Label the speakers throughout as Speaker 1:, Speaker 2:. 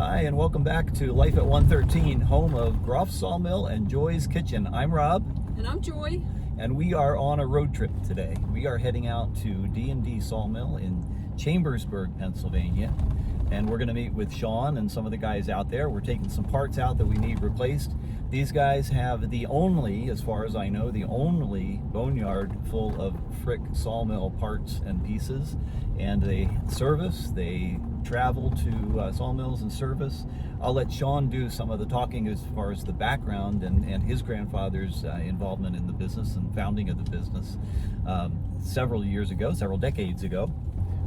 Speaker 1: Hi, and welcome back to Life at 113, home of Groff's Sawmill and Joy's Kitchen. I'm Rob.
Speaker 2: And I'm Joy.
Speaker 1: And we are on a road trip today. We are heading out to D&D Sawmill in Chambersburg, Pennsylvania. And we're going to meet with Shawn and some of the guys out there. We're taking some parts out that we need replaced. These guys have the only, as far as I know, the only boneyard full of Frick Sawmill parts and pieces. And they service, they travel to sawmills and service. I'll let Shawn do some of the talking as far as the background and his grandfather's involvement in the business and founding of the business several decades ago.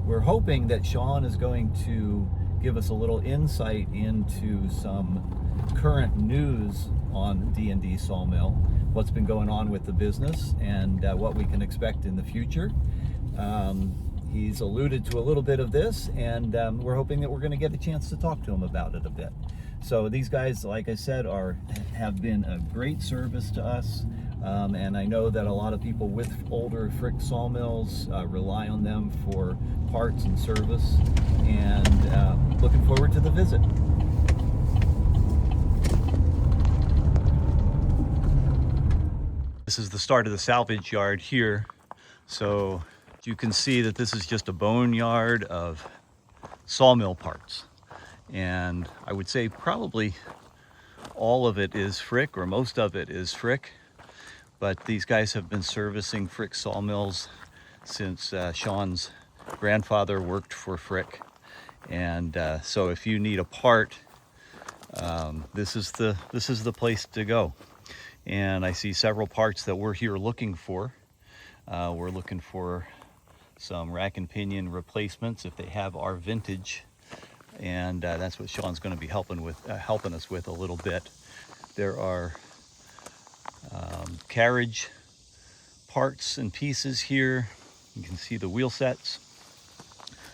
Speaker 1: We're hoping that Shawn is going to give us a little insight into some current news on D&D Sawmill, what's been going on with the business, and what we can expect in the future. He's alluded to a little bit of this, and we're hoping that we're going to get a chance to talk to him about it a bit. So these guys, like I said, have been a great service to us, and I know that a lot of people with older Frick sawmills rely on them for parts and service, and looking forward to the visit. This is the start of the salvage yard here, so you can see that this is just a boneyard of sawmill parts, and I would say probably all of it is Frick, or most of it is Frick, but these guys have been servicing Frick sawmills since Shawn's grandfather worked for Frick, and so if you need a part, this is the place to go. And I see several parts that we're here looking for. We're looking for some rack and pinion replacements if they have our vintage, and that's what Shawn's going to be helping us with a little bit. There are carriage parts and pieces here. You can see the wheel sets,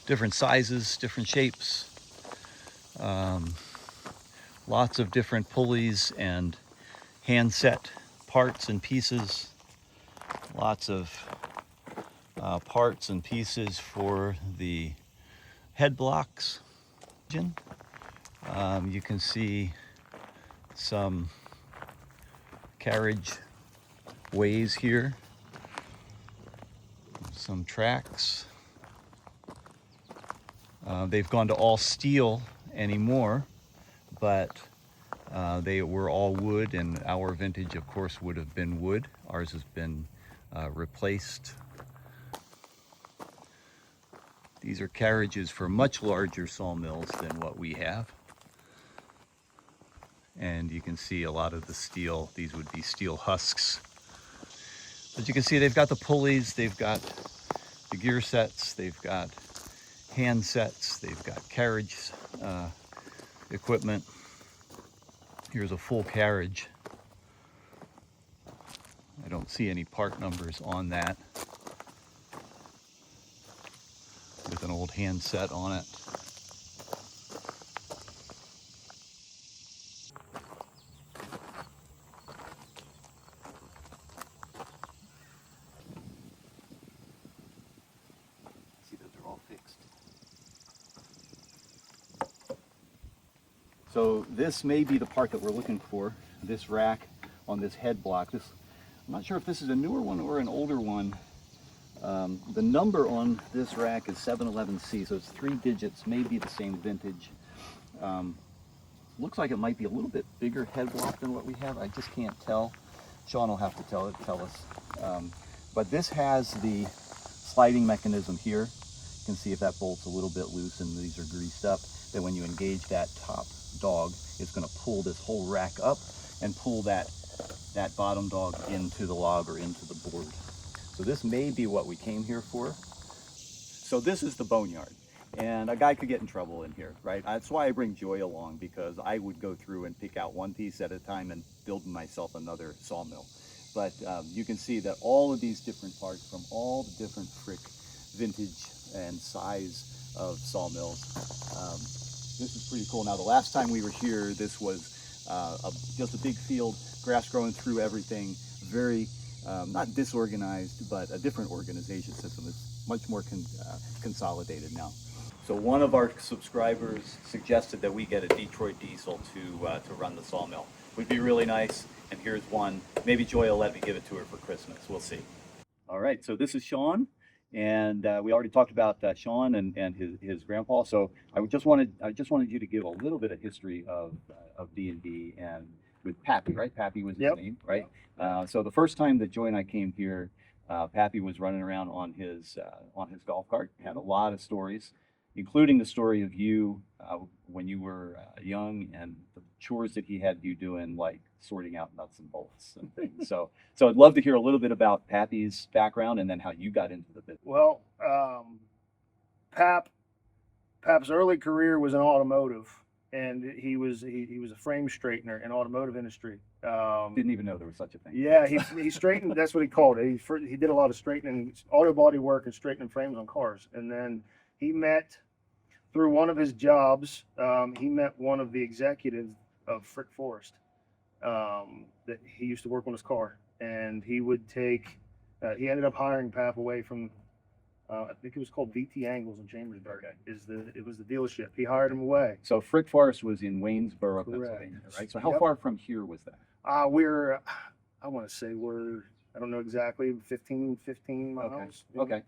Speaker 1: different sizes, different shapes, lots of different pulleys and hand set parts and pieces, lots of parts and pieces for the head blocks. You can see some carriage ways here, some tracks. They've gone to all steel anymore, but they were all wood, and our vintage, of course, would have been wood. Ours has been replaced. These are carriages for much larger sawmills than what we have. And you can see a lot of the steel, these would be steel husks. But you can see they've got the pulleys, they've got the gear sets, they've got hand sets, they've got carriage equipment. Here's a full carriage. I don't see any part numbers on that, with an old hand set on it. See that they're all fixed. So this may be the part that we're looking for, this rack on this head block. I'm not sure if this is a newer one or an older one. The number on this rack is 711C, so it's 3 digits, maybe the same vintage. Looks like it might be a little bit bigger head block than what we have. I just can't tell. Shawn will have to tell us. But this has the sliding mechanism here. You can see if that bolt's a little bit loose and these are greased up, that when you engage that top dog, it's going to pull this whole rack up and pull that bottom dog into the log or into the board. So this may be what we came here for. So this is the boneyard, and a guy could get in trouble in here, right? That's why I bring Joy along, because I would go through and pick out one piece at a time and build myself another sawmill. But you can see that all of these different parts from all the different Frick vintage and size of sawmills. This is pretty cool. Now, the last time we were here, this was just a big field, grass growing through everything, very not disorganized, but a different organization system. It's much more consolidated now. So one of our subscribers suggested that we get a Detroit diesel to run the sawmill. Would be really nice, and here's one. Maybe Joy will let me give it to her for Christmas. We'll see. All right, so this is Shawn, and we already talked about Shawn and his grandpa. So I just wanted you to give a little bit of history of D&D and with Pappy, right? Pappy was his name, right? So the first time that Joy and I came here, Pappy was running around on his golf cart. Had a lot of stories, including the story of you when you were young and the chores that he had you doing, like sorting out nuts and bolts and things. So I'd love to hear a little bit about Pappy's background and then how you got into the business.
Speaker 2: Well, Pap's early career was in automotive, and he was a frame straightener in automotive industry.
Speaker 1: Didn't even know there was such a thing.
Speaker 2: Yeah, he straightened. That's what he called it. He did a lot of straightening, auto body work, and straightening frames on cars. And then he met through one of his jobs. He met one of the executives of Frick Forest that he used to work on his car, and he would take. He ended up hiring Pap away from. I think it was called VT Angles in Chambersburg. It was the dealership. He hired him away.
Speaker 1: So Frick Forest was in Waynesboro, Pennsylvania, right? So how far from here was that?
Speaker 2: I want to say I don't know exactly, 15 miles.
Speaker 1: Okay.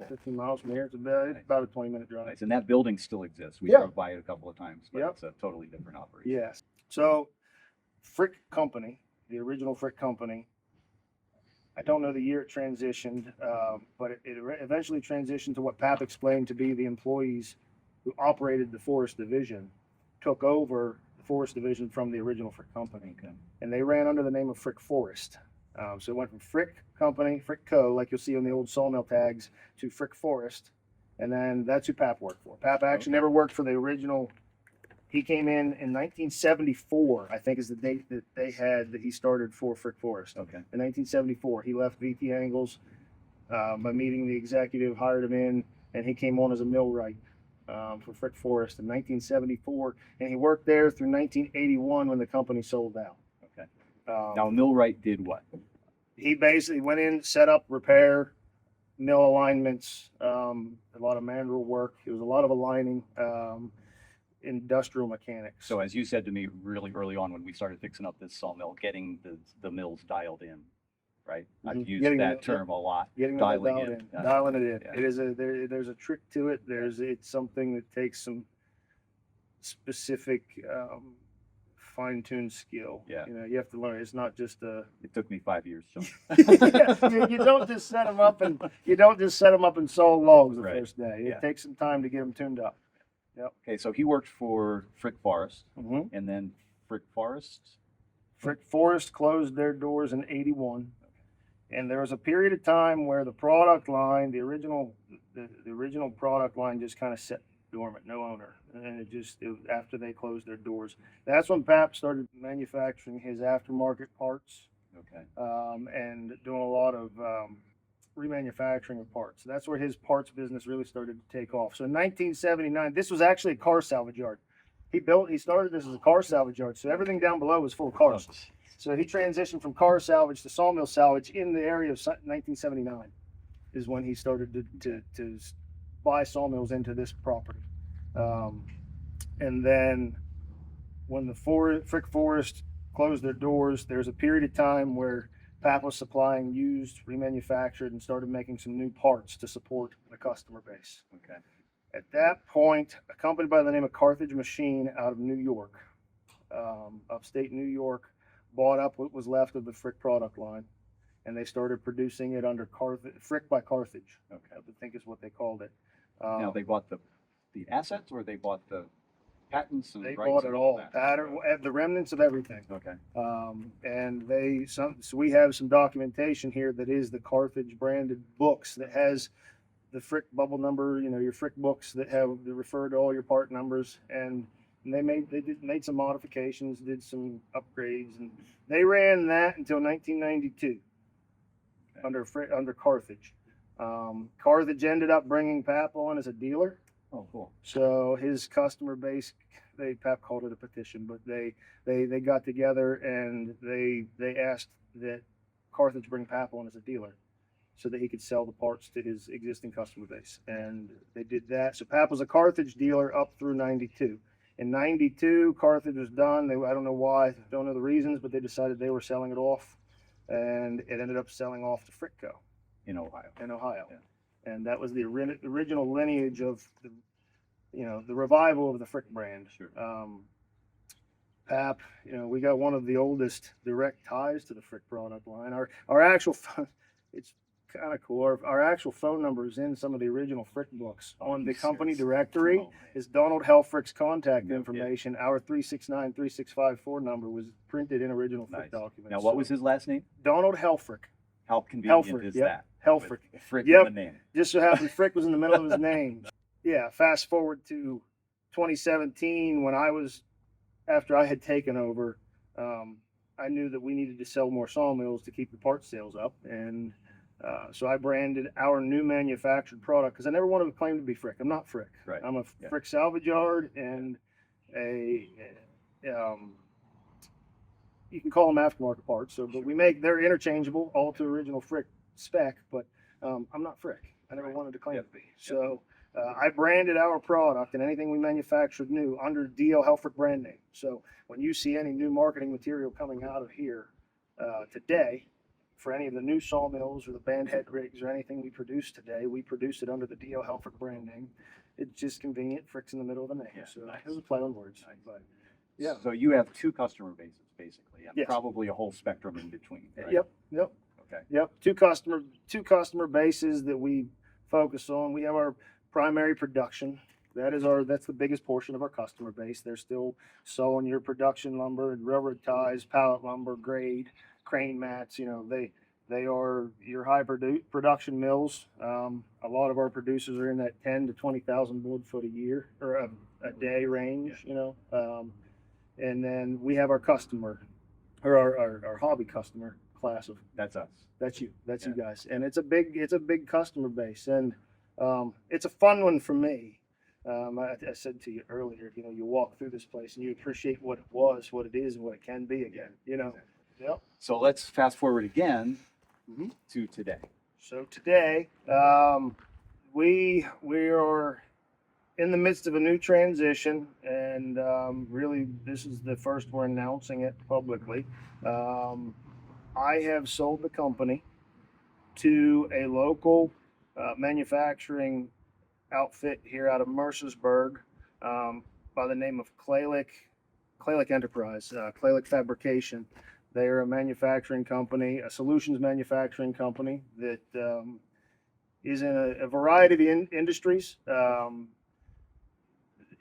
Speaker 2: 15 miles from here. It's about a 20-minute drive.
Speaker 1: Nice. And that building still exists. We drove by it a couple of times, but it's a totally different operation.
Speaker 2: Yes. So Frick Company, the original Frick Company, I don't know the year it transitioned, but it eventually transitioned to what Pap explained to be the employees who operated the Forest Division, took over the Forest Division from the original Frick Company.
Speaker 1: Okay.
Speaker 2: And they ran under the name of Frick Forest. So it went from Frick Company, Frick Co, like you'll see on the old sawmill tags, to Frick Forest. And then that's who Pap worked for. Pap actually never worked for the original. He came in 1974, I think is the date that they had that he started for Frick Forest.
Speaker 1: Okay.
Speaker 2: In 1974, he left VT Angles by meeting the executive, hired him in, and he came on as a millwright for Frick Forest in 1974. And he worked there through 1981 when the company sold out.
Speaker 1: Okay. Now, Millwright did what?
Speaker 2: He basically went in, set up, repair, mill alignments, a lot of manual work. It was a lot of aligning, industrial mechanics.
Speaker 1: So as you said to me really early on when we started fixing up this sawmill, getting the mills dialed in, right? I've used that term a lot.
Speaker 2: Getting
Speaker 1: dialing
Speaker 2: it
Speaker 1: in.
Speaker 2: Dialing it in.
Speaker 1: Yeah.
Speaker 2: It is there's a trick to it. It's something that takes some specific fine-tuned skill.
Speaker 1: Yeah.
Speaker 2: You have to learn. It's not just
Speaker 1: It took me 5 years, John.
Speaker 2: you don't just set them up and saw logs the first day. It takes some time to get them tuned up. Yep.
Speaker 1: Okay, so he worked for Frick Forest,
Speaker 2: Mm-hmm.
Speaker 1: and then Frick Forest.
Speaker 2: Frick Forest closed their doors in '81, and there was a period of time where the product line, the original product line, just kind of sat dormant, no owner, and after they closed their doors, that's when Pap started manufacturing his aftermarket parts.
Speaker 1: Okay.
Speaker 2: And doing a lot of remanufacturing of parts. That's where his parts business really started to take off. So in 1979, this was actually a car salvage yard. He started this as a car salvage yard. So everything down below was full of cars. So he transitioned from car salvage to sawmill salvage in the area of 1979 is when he started to buy sawmills into this property. And then when the Frick Forest closed their doors, there's a period of time where Pap was supplying used, remanufactured, and started making some new parts to support the customer base.
Speaker 1: Okay.
Speaker 2: At that point, a company by the name of Carthage Machine out of New York, upstate New York, bought up what was left of the Frick product line, and they started producing it under Frick by Carthage.
Speaker 1: Okay.
Speaker 2: I think is what they called it.
Speaker 1: Now they bought the assets, or they bought the patents and
Speaker 2: they
Speaker 1: rights
Speaker 2: bought it
Speaker 1: and
Speaker 2: all,
Speaker 1: that?
Speaker 2: the remnants of everything.
Speaker 1: Okay.
Speaker 2: And so we have some documentation here that is the Carthage branded books that has the Frick bubble number, your Frick books that refer to all your part numbers, and they made some modifications, did some upgrades, and they ran that until 1992 under Carthage. Carthage ended up bringing Pap on as a dealer.
Speaker 1: Oh, cool.
Speaker 2: So his customer base, Pap called it a petition, but they got together and they asked that Carthage bring Pap on as a dealer. so that he could sell the parts to his existing customer base. And they did that. So Pap was a Carthage dealer up through 92. In 92, Carthage was done. I don't know why, don't know the reasons, but they decided they were selling it off. And it ended up selling off to Frick Co.
Speaker 1: In Ohio.
Speaker 2: Yeah. And that was the original lineage of the revival of the Frick brand.
Speaker 1: Sure.
Speaker 2: Pap, we got one of the oldest direct ties to the Frick product line. Our actual, it's kind of cool. Our actual phone number is in some of the original Frick books. On the company directory is Donald Helfrich's contact information. Our 369-3654 number was printed in original Frick documents.
Speaker 1: Now, what was his last name?
Speaker 2: Donald Helfrich.
Speaker 1: How convenient
Speaker 2: Helfrich,
Speaker 1: is
Speaker 2: yep.
Speaker 1: that?
Speaker 2: Helfrich.
Speaker 1: Frick
Speaker 2: Yep.
Speaker 1: in the name.
Speaker 2: Just so happened Frick was in the middle of his name. Yeah, fast forward to 2017 when after I had taken over, I knew that we needed to sell more sawmills to keep the parts sales up. And so I branded our new manufactured product because I never wanted to claim to be Frick. I'm not Frick.
Speaker 1: Right.
Speaker 2: I'm a Frick salvage yard and you can call them aftermarket parts. So, but they're interchangeable, all to original Frick spec, but I'm not Frick. I never wanted to claim to be. So I branded our product and anything we manufactured new under D.L. Helfrich brand name. So when you see any new marketing material coming out of here today, for any of the new sawmills or the band head rigs or anything we produce today, we produce it under the D.L. Helfrich brand name. It's just convenient. Frick's in the middle of the name. Yeah, so it was a play on words. Nice. But, yeah.
Speaker 1: So you have two customer bases, basically, and
Speaker 2: yes.
Speaker 1: Probably a whole spectrum in between. Right?
Speaker 2: Yep.
Speaker 1: Okay.
Speaker 2: Yep. Two customer bases that we focus on. We have our primary production. That's the biggest portion of our customer base. They're still sawing your production lumber and railroad ties, pallet lumber, grade, crane mats. They are your high production mills. A lot of our producers are in that 10 to 20,000 board foot a year or a day range. And then we have our customer, or our hobby customer class of.
Speaker 1: That's us.
Speaker 2: That's you. That's you guys. And it's a big customer base, and it's a fun one for me. I said to you earlier, you walk through this place and you appreciate what it was, what it is, and what it can be again. Yep.
Speaker 1: So let's fast forward again to today.
Speaker 2: So today, we are in the midst of a new transition, and really, this is the first we're announcing it publicly. I have sold the company to a local manufacturing outfit here out of Mercersburg by the name of Klalik Enterprise, Klalik Fabrication. They are a manufacturing company, a solutions manufacturing company that is in a variety of industries,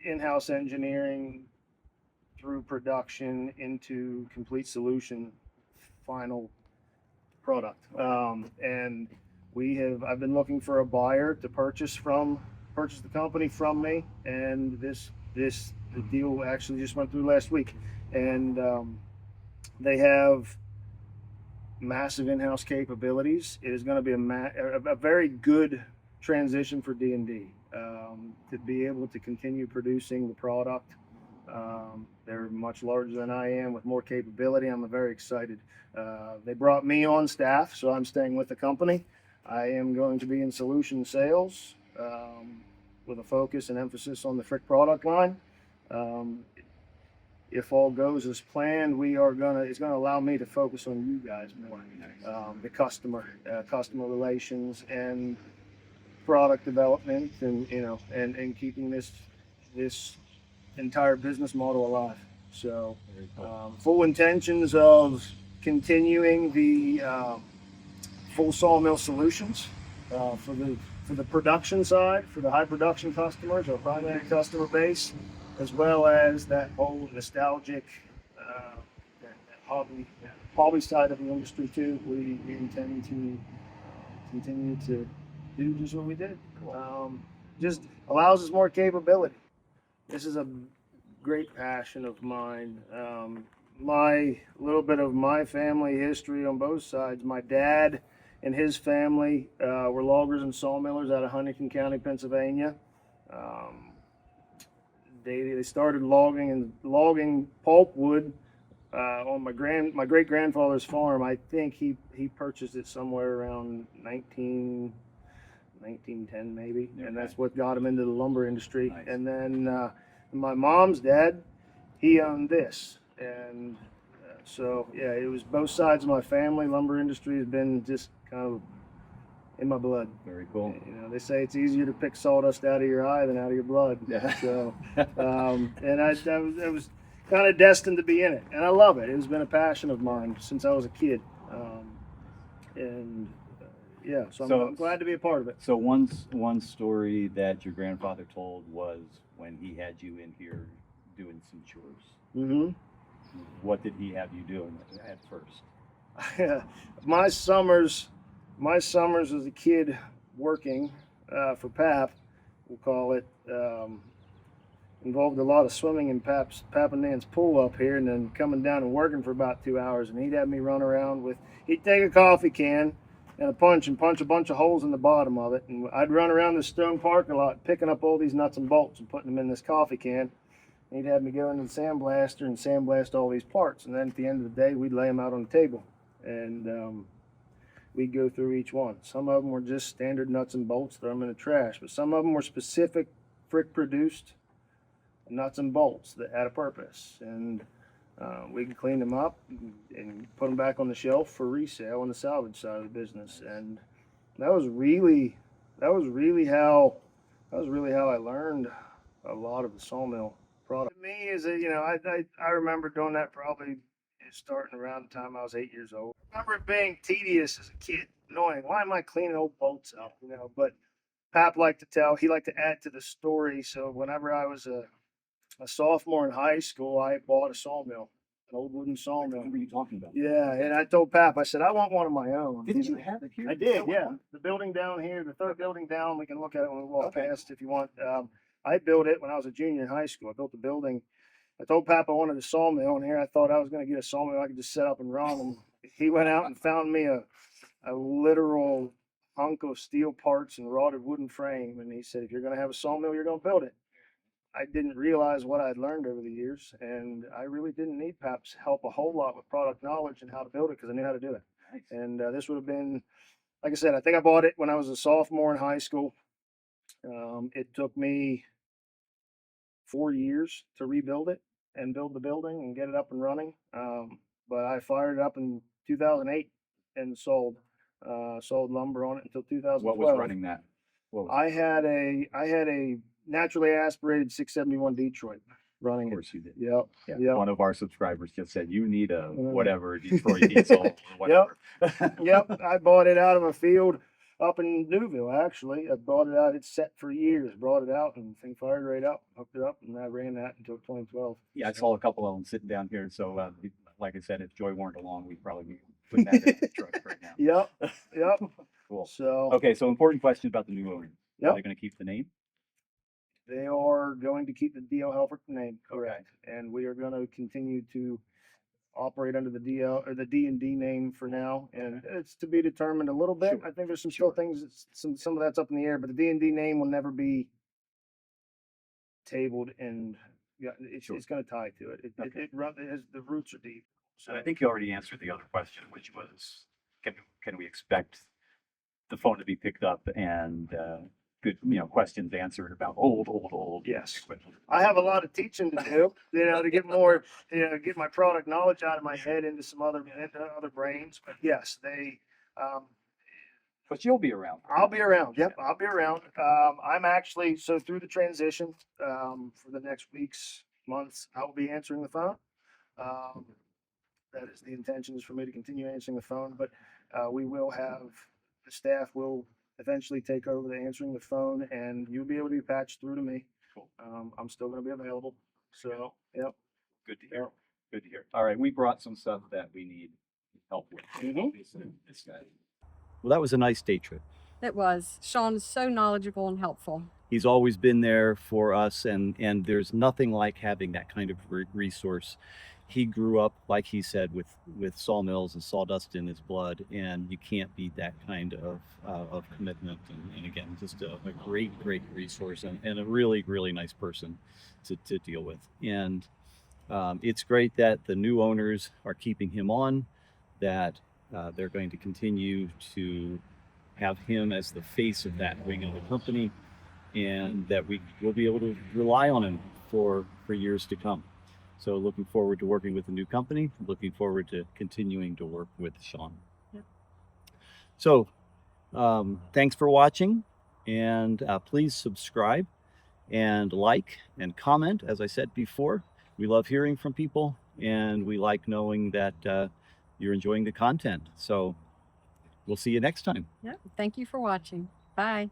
Speaker 2: in-house engineering through production into complete solution final product. And I've been looking for a buyer to purchase the company from me, and the deal actually just went through last week. And they have massive in-house capabilities. It is going to be a very good transition for D&D to be able to continue producing the product. They're much larger than I am with more capability. I'm very excited. They brought me on staff, so I'm staying with the company. I am going to be in solution sales with a focus and emphasis on the Frick product line. If all goes as planned, it's going to allow me to focus on you guys more, the customer relations and product development, and keeping this entire business model alive. So, full intentions of continuing the full sawmill solutions for the production side, for the high production customers, our primary customer base, as well as that whole nostalgic that hobby side of the industry too. We intend to continue to do just what we did. Just allows us more capability. This is a great passion of mine. My little bit of my family history on both sides. My dad and his family were loggers and sawmillers out of Huntington County, Pennsylvania. They started logging pulpwood on my great grandfather's farm. I think he purchased it somewhere around 1910 maybe,
Speaker 1: Okay.
Speaker 2: and that's what got him into the lumber industry.
Speaker 1: Nice.
Speaker 2: And then my mom's dad, he owned this, and so yeah, it was both sides of my family. Lumber industry has been just kind of in my blood.
Speaker 1: Very cool.
Speaker 2: You know, they say it's easier to pick sawdust out of your eye than out of your blood.
Speaker 1: Yeah.
Speaker 2: So, and I was kind of destined to be in it, and I love it. It has been a passion of mine since I was a kid, and yeah, so I'm glad to be a part of it.
Speaker 1: So one story that your grandfather told was when he had you in here doing some chores.
Speaker 2: Mm-hmm.
Speaker 1: What did he have you doing at first?
Speaker 2: my summers as a kid working for Pap, we'll call it, involved a lot of swimming in Pap and Nan's pool up here, and then coming down and working for about 2 hours. And he'd have me run around he'd take a coffee can and a punch and punch a bunch of holes in the bottom of it. And I'd run around the stone parking lot picking up all these nuts and bolts and putting them in this coffee can. And he'd have me go into the sandblaster and sandblast all these parts. And then at the end of the day, we'd lay them out on the table. And we'd go through each one. Some of them were just standard nuts and bolts, throw them in the trash. But some of them were specific Frick produced nuts and bolts that had a purpose. And we could clean them up and put them back on the shelf for resale on the salvage side of the business. And that was really how I learned a lot of the sawmill product. To me, I remember doing that probably starting around the time I was 8 years old. I remember it being tedious as a kid, annoying. Why am I cleaning old bolts out? But Pap liked to tell. He liked to add to the story. So whenever I was a sophomore in high school, I bought a sawmill, an old wooden sawmill.
Speaker 1: What were you talking about?
Speaker 2: Yeah, and I told Pap, I said, I want one of my own.
Speaker 1: Didn't you have it here?
Speaker 2: I did, yeah. The building down here, the third building down, we can look at it when we walk past if you want. I built it when I was a junior in high school. I built the building. I told Pap I wanted a sawmill in here. I thought I was going to get a sawmill I could just set up and run. And he went out and found me a literal hunk of steel parts and rotted wooden frame. And he said, if you're going to have a sawmill, you're going to build it. I didn't realize what I'd learned over the years, and I really didn't need Pap's help a whole lot with product knowledge and how to build it because I knew how to do it.
Speaker 1: Nice.
Speaker 2: And this would have been, like I said, I think I bought it when I was a sophomore in high school. It took me 4 years to rebuild it and build the building and get it up and running. But I fired it up in 2008 and sold lumber on it until 2012.
Speaker 1: What was running that?
Speaker 2: I had a naturally aspirated 671 Detroit running.
Speaker 1: Of course you did.
Speaker 2: Yep.
Speaker 1: Yeah.
Speaker 2: Yep.
Speaker 1: One of our subscribers just said you need a whatever Detroit diesel or whatever.
Speaker 2: Yep. I bought it out of a field up in Newville, actually. I brought it out. It's set for years. Brought it out and thing fired right up, hooked it up, and I ran that until 2012.
Speaker 1: Yeah, I saw a couple of them sitting down here. So, like I said, if Joy weren't along, we'd probably be putting that in the truck right now.
Speaker 2: Yep.
Speaker 1: Cool.
Speaker 2: So
Speaker 1: okay, so important question about the new owner.
Speaker 2: Yep.
Speaker 1: Are they going to keep the name?
Speaker 2: They are going to keep the D.L. Helfrich name, correct. Okay. And we are going to continue to operate under the D.L. or the D&D name for now. And it's to be determined a little bit. Sure. I think there's some still things, some of that's up in the air, but the D&D name will never be tabled, and it's going to tie to it. The roots are deep.
Speaker 1: So I think you already answered the other question, which was, can we expect the phone to be picked up and good, questions answered about old.
Speaker 2: Yes. Equipment. I have a lot of teaching to do, to get more, get my product knowledge out of my head into other brains. But yes, they.
Speaker 1: But you'll be around.
Speaker 2: I'll be around. Yep, I'll be around. I'm actually through the transition for the next weeks, months. I will be answering the phone. That is the intention, is for me to continue answering the phone. But we will have the staff will eventually take over the answering the phone, and you'll be able to be patched through to me.
Speaker 1: Cool.
Speaker 2: I'm still going to be available. So, yep.
Speaker 1: Good to hear. Good to hear. All right, we brought some stuff that we need help with. This guy. Well, that was a nice day trip.
Speaker 3: It was. Shawn's so knowledgeable and helpful.
Speaker 1: He's always been there for us, and there's nothing like having that kind of resource. He grew up, like he said, with sawmills and sawdust in his blood, and you can't beat that kind of commitment. And again, just a great resource, and a really nice person to deal with. And It's great that the new owners are keeping him on, that they're going to continue to have him as the face of that wing of the company, and that we will be able to rely on him for years to come. So looking forward to working with the new company, looking forward to continuing to work with Shawn.
Speaker 3: Yep.
Speaker 1: So thanks for watching, and please subscribe and like and comment. As I said before, we love hearing from people, and we like knowing that you're enjoying the content. So we'll see you next time.
Speaker 3: Yep. Thank you for watching. Bye.